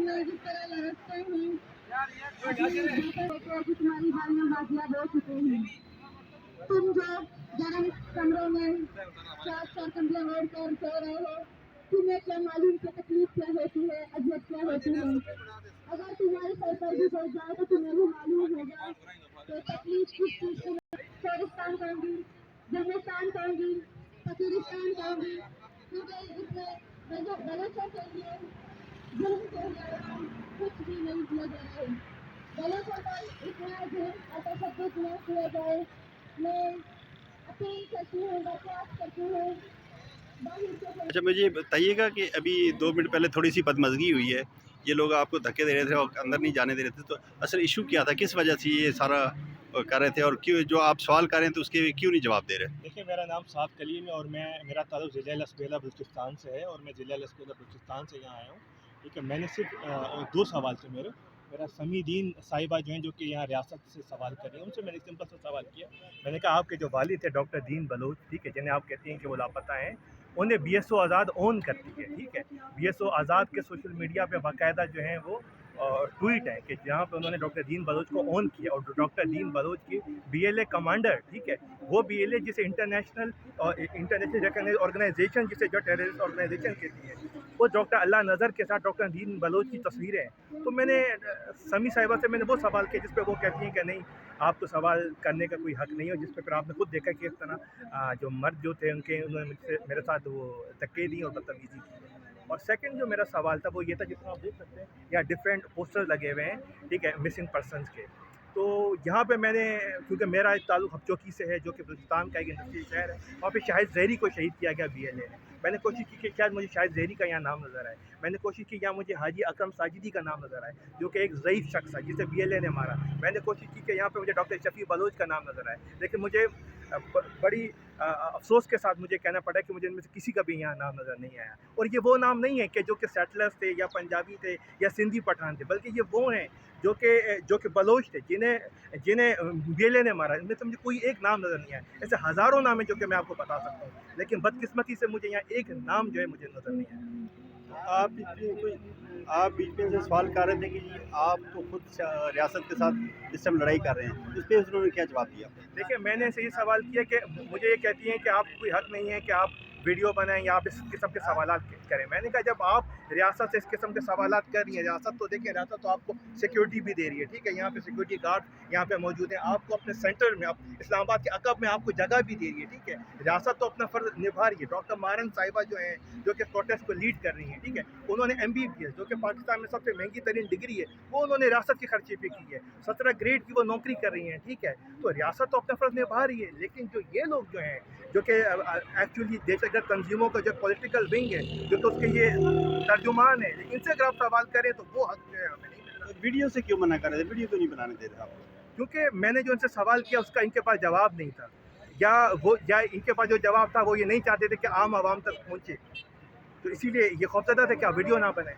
हमें जिस तरह लड़कते हैं कि तुम्हारी गालियाँ बाजियाब हो चुके हैं। तुम जो गर्म कमरों में चार कंबले ओढ़ कर सो रहे हो, तुम्हें क्या मालूम कि तकलीफ क्या होती है, अजब क्या होती है। अगर तुम्हारे सर पर भी पड़ जाए तो तुम्हें भी मालूम होगा तो तकलीफ किस चीज की। शोरिस्तान कहूँगी, जन्नस्तान कहूँगी, फकीरिस्तान कहूँगी, क्योंकि इसमें बलोचों के लिए जुल्म के लिए कुछ भी नहीं किया जा रहा है। बलोचों पर इतना जुल्म और तशद्दुद न किया जाए। मैं अपील करती हूँ, दरख्वास्त करती हूँ। अच्छा, मुझे ये बताइएगा कि अभी 2 मिनट पहले थोड़ी सी बदमज़गी हुई है, ये लोग आपको धक्के दे रहे थे और अंदर नहीं जाने दे रहे थे, तो असल इशू क्या था, किस वजह से ये सारा कर रहे थे और क्यों जो आप सवाल कर रहे हैं तो उसके क्यों नहीं जवाब दे रहे? देखिए, मेरा नाम साद कलीम है और मेरा ताल्लुक ज़िला लसबेला बलूचिस्तान से है और मैं ज़िला लसबेला बलूचिस्तान से यहाँ आया हूँ। ठीक है, मैंने सिर्फ 2 सवाल थे मेरा समीदीन साहिबा जो हैं, जो कि यहाँ रियासत से सवाल कर रही हैं, उनसे मैंने सिंपल सा सवाल किया। मैंने कहा, आपके जो वालिद थे डॉक्टर दीन बलोच, ठीक है, जिन्हें आप कहती हैं कि वो लापता हैं, उन्हें BSO आज़ाद ओन करती है, ठीक है। BSO आज़ाद के सोशल मीडिया पे बाकायदा जो हैं वो ट्वीट है कि जहाँ पे उन्होंने डॉक्टर दीन बलोच को ऑन किया और डॉक्टर दीन बलोच की BLA कमांडर, ठीक है, वो BLA जिसे इंटरनेशनल रिकॉग्नाइज्ड ऑर्गेनाइजेशन, जिसे जो टेररिस्ट ऑर्गेनाइजेशन कहती है, वो डॉक्टर अल्लाह नज़र के साथ डॉक्टर दीन बलोच की तस्वीरें हैं। तो मैंने समी साहिबा से मैंने वो सवाल किया जिस पे वो कहती हैं कि नहीं, आपको सवाल करने का कोई हक़ नहीं है, जिस पे फिर आपने खुद देखा कि इस तरह जो मर्द जो थे उन्होंने मेरे साथ वो धक्के दी और बदतमीजी की। और सेकंड जो मेरा सवाल था वो ये था, जिसमें आप देख सकते हैं यहाँ डिफरेंट पोस्टर लगे हुए हैं, ठीक है, मिसिंग पर्सनस के। तो यहाँ पे मैंने, क्योंकि मेरा ताल्लुक हबचौकी से है, जो कि बलूचिस्तान का एक इंडस्ट्रियल शहर है, वहाँ पे शाहिद ज़हरी को शहीद किया गया BLA ने। मैंने कोशिश की कि शायद मुझे शाहिद ज़हरी का यहाँ नाम नज़र आए। मैंने कोशिश की यहाँ मुझे हाजी अकरम साजिदी का नाम नज़र आए, जो कि एक ज़ईफ़ शख्स है जिसे BLA ने मारा। मैंने कोशिश की कि यहाँ पे मुझे डॉक्टर शफ़ी बलोच का नाम नज़र आए, लेकिन मुझे बड़ी अफसोस के साथ मुझे कहना पड़ा कि मुझे इनमें से किसी का भी यहाँ नाम नज़र नहीं आया। और ये वो नाम नहीं है कि जो कि सेटलर्स थे या पंजाबी थे या सिंधी पठान थे, बल्कि ये वो हैं जो कि बलोच थे, जिन्हें BLA ने मारा। इनमें से मुझे कोई एक नाम नज़र नहीं आया। ऐसे हज़ारों नाम हैं जो कि मैं आपको बता सकता हूँ, लेकिन बदकिस्मती से मुझे यहाँ एक नाम जो है मुझे नज़र नहीं आया। आप बीच में से सवाल कर रहे थे कि आप तो खुद रियासत के साथ इस टाइम लड़ाई कर रहे हैं, इस पर उन्होंने क्या जवाब दिया? देखिए, मैंने ऐसे ही सवाल किया कि मुझे ये कहती हैं कि आप कोई हक़ नहीं है कि आप वीडियो बनाएं या आप इस किस्म के सवालात करें। मैंने कहा, जब आप रियासत से इस किस्म के सवालात कर रही हैं, रियासत तो देखिए, रियासत तो आपको सिक्योरिटी भी दे रही है, ठीक है, यहाँ पे सिक्योरिटी गार्ड यहाँ पे मौजूद हैं, आपको अपने सेंटर में, इस्लामाबाद के अकब में आपको जगह भी दे रही है, ठीक है। रियासत तो अपना फ़र्ज़ निभा रही है। डॉक्टर मारन साहिबा जो हैं, जो कि प्रोटेस्ट को लीड कर रही हैं, ठीक है, उन्होंने MBBS, जो कि पाकिस्तान में सबसे महंगी तरीन डिग्री है, वो उन्होंने रियासत के खर्चे पे की है। 17 ग्रेड की वो नौकरी कर रही हैं, ठीक है। तो रियासत तो अपना फ़र्ज़ निभा रही है, लेकिन जो ये लोग जो हैं, जो कि एक्चुअली दहशतगर्द तंजीमों का जो पॉलिटिकल विंग है, जो कि उसके ये तर्जुमान है, इनसे अगर आप सवाल करें तो वो हक़ जो है हमें नहीं मिल रहा। वीडियो से क्यों मना कर रहे थे? वीडियो क्यों नहीं बनाने दे रहे आपको? क्योंकि मैंने जो इनसे सवाल किया उसका इनके पास जवाब नहीं था, या इनके पास जो जवाब था वो ये नहीं चाहते थे कि आम आवाम तक पहुँचे, तो इसीलिए ये खौफज़दा थे कि आप वीडियो ना बनाएं।